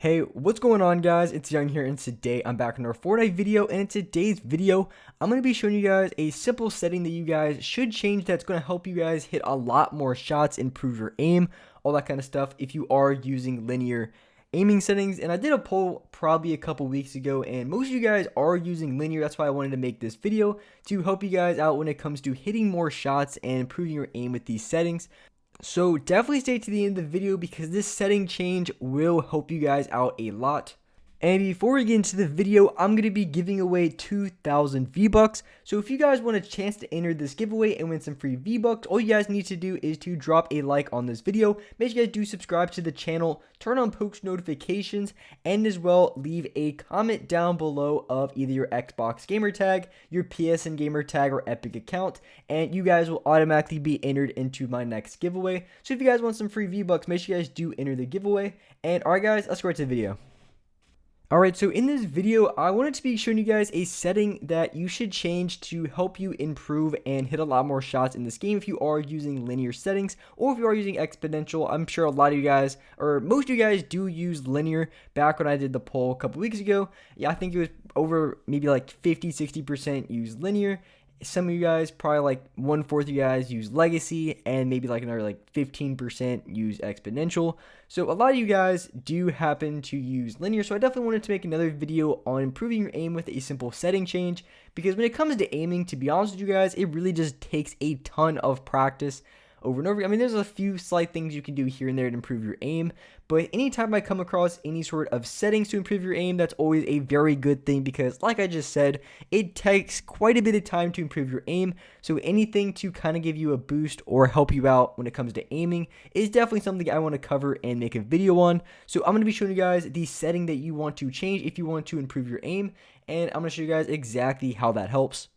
Hey, what's going on guys? It's Young here, and today I'm back in our Fortnite video, and in today's video, I'm going to be showing you guys a simple setting that you guys should change that's going to help you guys hit a lot more shots, improve your aim, all that kind of stuff if you are using linear aiming settings. And I did a poll probably a couple weeks ago, and most of you guys are using linear. That's why I wanted to make this video to help you guys out when it comes to hitting more shots and improving your aim with these settings. So definitely stay to the end of the video because this setting change will help you guys out a lot. And before we get into the video, I'm going to be giving away 2,000 V-Bucks. So if you guys want a chance to enter this giveaway and win some free V-Bucks, all you guys need to do is to drop a like on this video. Make sure you guys do subscribe to the channel, turn on post notifications, and as well leave a comment down below of either your Xbox gamer tag, your PSN gamer tag, or Epic account, and you guys will automatically be entered into my next giveaway. So if you guys want some free V-Bucks, make sure you guys do enter the giveaway. And alright guys, let's go right to the video. Alright, so in this video, I wanted to be showing you guys a setting that you should change to help you improve and hit a lot more shots in this game if you are using linear settings or if you are using exponential. I'm sure a lot of you guys, or most of you guys, do use linear. Back when I did the poll a couple weeks ago, yeah, I think it was over maybe like 50-60% use linear. Some of you guys, probably like 1/4 of you guys, use legacy, and maybe like another like 15% use exponential. So a lot of you guys do happen to use linear, so I definitely wanted to make another video on improving your aim with a simple setting change, because when it comes to aiming, to be honest with you guys, it really just takes a ton of practice over and over. I mean, there's a few slight things you can do here and there to improve your aim, but anytime I come across any sort of settings to improve your aim, that's always a very good thing, because like I just said, it takes quite a bit of time to improve your aim. So anything to kind of give you a boost or help you out when it comes to aiming is definitely something I want to cover and make a video on. So I'm going to be showing you guys the setting that you want to change if you want to improve your aim, and I'm going to show you guys exactly how that helps.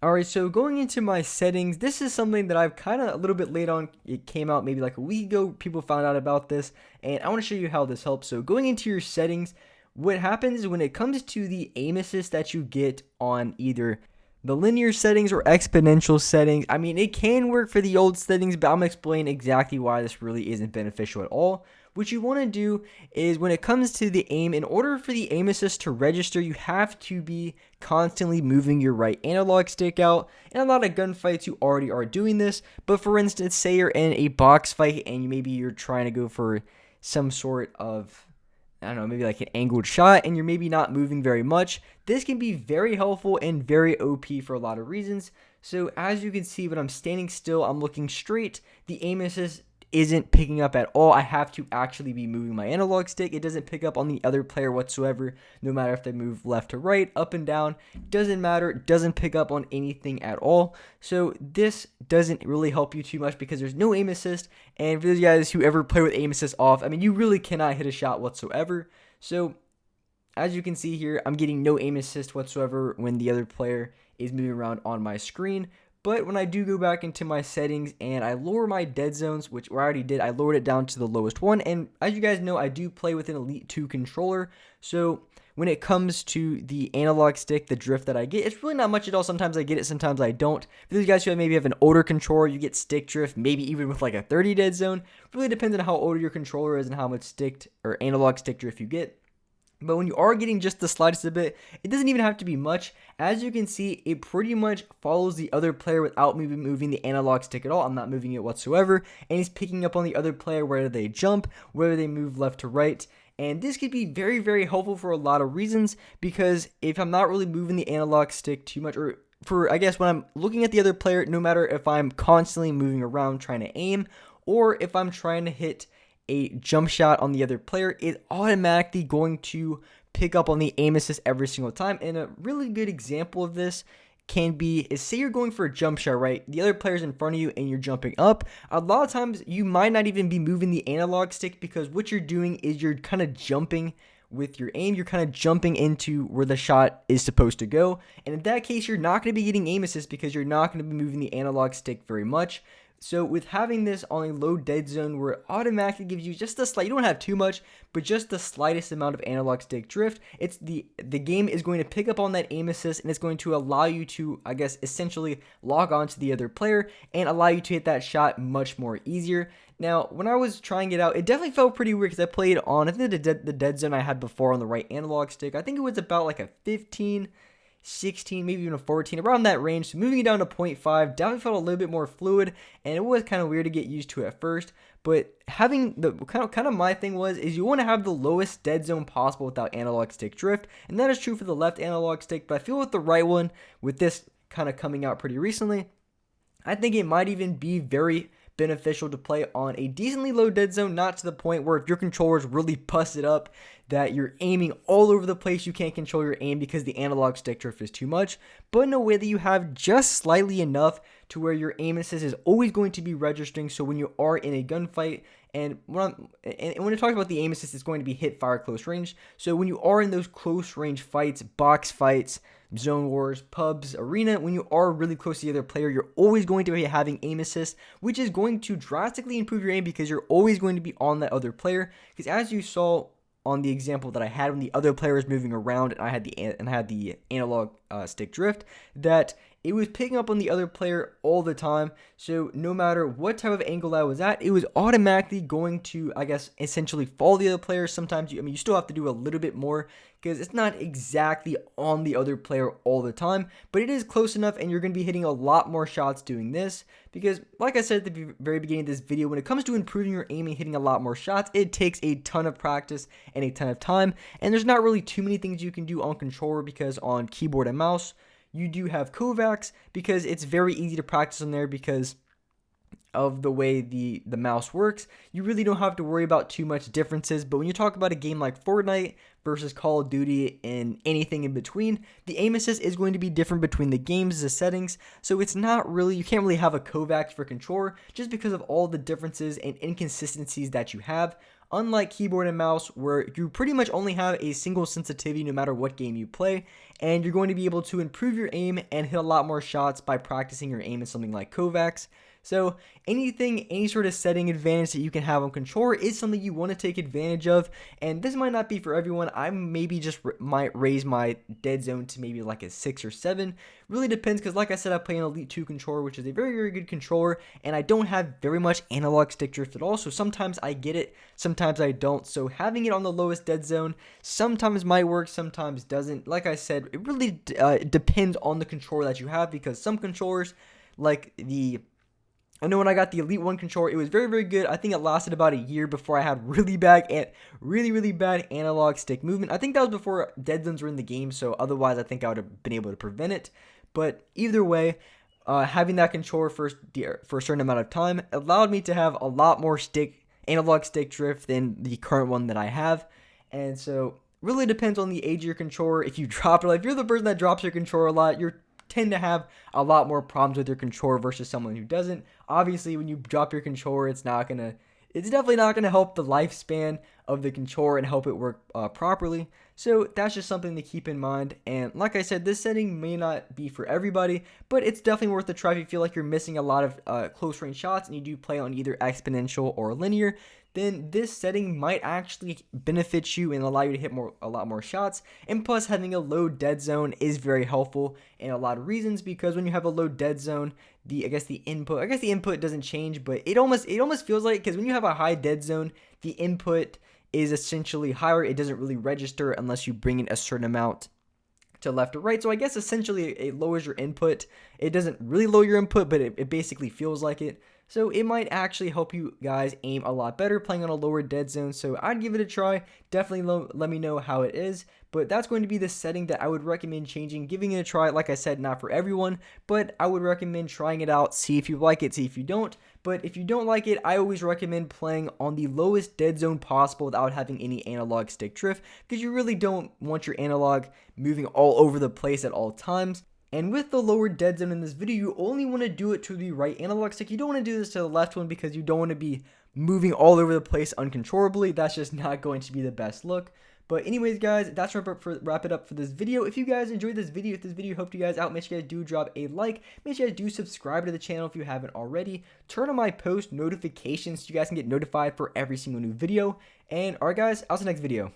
Alright, so going into my settings, this is something that I've kind of a little bit late on. It came out maybe like a week ago. People found out about this, and I want to show you how this helps. So going into your settings, what happens is when it comes to the aim assist that you get on either the linear settings or exponential settings, I mean, it can work for the old settings, but I'm going to explain exactly why this really isn't beneficial at all. What you want to do is when it comes to the aim, in order for the aim assist to register, you have to be constantly moving your right analog stick out. And a lot of gunfights, you already are doing this. But for instance, say you're in a box fight and maybe you're trying to go for some sort of, I don't know, maybe like an angled shot, and you're maybe not moving very much. This can be very helpful and very OP for a lot of reasons. So as you can see, when I'm standing still, I'm looking straight, the aim assist isn't picking up at all. I have to actually be moving my analog stick. It doesn't pick up on the other player whatsoever, no matter if they move left to right, up and down. Doesn't matter. It doesn't pick up on anything at all. So this doesn't really help you too much because there's no aim assist. And for those guys who ever play with aim assist off, I mean, you really cannot hit a shot whatsoever. So as you can see here, I'm getting no aim assist whatsoever when the other player is moving around on my screen. But when I do go back into my settings and I lower my dead zones, which I already did, I lowered it down to the lowest one. And as you guys know, I do play with an Elite 2 controller. So when it comes to the analog stick, the drift that I get, it's really not much at all. Sometimes I get it, sometimes I don't. For those guys who maybe have an older controller, you get stick drift, maybe even with like a 30 dead zone. It really depends on how old your controller is and how much stick or analog stick drift you get. But when you are getting just the slightest bit, it doesn't even have to be much. As you can see, it pretty much follows the other player without me moving the analog stick at all. I'm not moving it whatsoever. And he's picking up on the other player whether they jump, whether they move left to right. And this could be very, very helpful for a lot of reasons, because if I'm not really moving the analog stick too much, or for, I guess, when I'm looking at the other player, no matter if I'm constantly moving around trying to aim, or if I'm trying to hit a jump shot on the other player, it's automatically going to pick up on the aim assist every single time. And a really good example of this can be, is say you're going for a jump shot, right? The other player's in front of you and you're jumping up. A lot of times you might not even be moving the analog stick, because what you're doing is you're kind of jumping with your aim. You're kind of jumping into where the shot is supposed to go. And in that case, you're not going to be getting aim assist because you're not going to be moving the analog stick very much. So with having this on a low dead zone where it automatically gives you just a slight, you don't have too much, but just the slightest amount of analog stick drift, it's the game is going to pick up on that aim assist, and it's going to allow you to, I guess, essentially log on to the other player and allow you to hit that shot much more easier. Now, when I was trying it out, it definitely felt pretty weird because I played on, I think the dead zone I had before on the right analog stick, I think it was about like a 15, 16, maybe even a 14, around that range. So moving it down to 0.5 definitely felt a little bit more fluid, and it was kind of weird to get used to at first. But having the kind of my thing is you want to have the lowest dead zone possible without analog stick drift, and that is true for the left analog stick. But I feel with the right one, with this kind of coming out pretty recently, I think it might even be very beneficial to play on a decently low dead zone, not to the point where if your controller is really busted up that you're aiming all over the place, you can't control your aim because the analog stick drift is too much, but in a way that you have just slightly enough to where your aim assist is always going to be registering. So when you are in a gunfight, and when it talks about the aim assist, it's going to be hit, fire, close range. So when you are in those close range fights, box fights, zone wars, pubs, arena, when you are really close to the other player, you're always going to be having aim assist, which is going to drastically improve your aim because you're always going to be on that other player. Because as you saw on the example that I had when the other player was moving around and I had the analog stick drift, that it was picking up on the other player all the time. So no matter what type of angle I was at, it was automatically going to, I guess, essentially follow the other player. Sometimes you still have to do a little bit more because it's not exactly on the other player all the time, but it is close enough, and you're going to be hitting a lot more shots doing this. Because like I said at the very beginning of this video, when it comes to improving your aim and hitting a lot more shots, it takes a ton of practice and a ton of time, and there's not really too many things you can do on controller, because on keyboard and mouse you do have Kovacs, because it's very easy to practice on there because of the way the mouse works. You really don't have to worry about too much differences. But when you talk about a game like Fortnite versus Call of Duty and anything in between, the aim assist is going to be different between the games, the settings. So it's not really, you can't really have a Kovacs for controller just because of all the differences and inconsistencies that you have. Unlike keyboard and mouse, where you pretty much only have a single sensitivity no matter what game you play, and you're going to be able to improve your aim and hit a lot more shots by practicing your aim in something like Kovacs. So any sort of setting advantage that you can have on controller is something you want to take advantage of, and this might not be for everyone. I maybe just might raise my dead zone to maybe like a 6 or 7. Really depends, because like I said, I play an Elite 2 controller, which is a very, very good controller, and I don't have very much analog stick drift at all, so sometimes I get it, sometimes I don't. So having it on the lowest dead zone sometimes might work, sometimes doesn't. Like I said, it really depends on the controller that you have, because some controllers, like I know when I got the Elite 1 controller, it was very, very good. I think it lasted about a year before I had really bad analog stick movement. I think that was before dead zones were in the game, so otherwise I think I would have been able to prevent it. But either way, having that controller for a certain amount of time allowed me to have a lot more analog stick drift than the current one that I have. And so really depends on the age of your controller. If you drop it, like if you're the person that drops your controller a lot, you're tend to have a lot more problems with your controller versus someone who doesn't. Obviously, when you drop your controller, it's definitely not gonna help the lifespan of the controller and help it work properly. So that's just something to keep in mind. And like I said, this setting may not be for everybody, but it's definitely worth a try if you feel like you're missing a lot of close range shots and you do play on either exponential or linear. Then this setting might actually benefit you and allow you to hit a lot more shots. And plus, having a low dead zone is very helpful in a lot of reasons, because when you have a low dead zone, the input doesn't change, but it almost feels like, because when you have a high dead zone, the input is essentially higher. It doesn't really register unless you bring in a certain amount to left or right. So I guess essentially it lowers your input. It doesn't really lower your input, but it basically feels like it. So it might actually help you guys aim a lot better playing on a lower dead zone. So I'd give it a try. Definitely let me know how it is. But that's going to be the setting that I would recommend changing, giving it a try. Like I said, not for everyone, but I would recommend trying it out, see if you like it, see if you don't. But if you don't like it, I always recommend playing on the lowest dead zone possible without having any analog stick drift, because you really don't want your analog moving all over the place at all times. And with the lower dead zone in this video, you only want to do it to the right analog stick. You don't want to do this to the left one, because you don't want to be moving all over the place uncontrollably. That's just not going to be the best look. But anyways, guys, that's wrap it up for this video. If you guys enjoyed this video, if this video helped you guys out, make sure you guys do drop a like. Make sure you guys do subscribe to the channel if you haven't already. Turn on my post notifications so you guys can get notified for every single new video. And alright guys, I'll see you next video.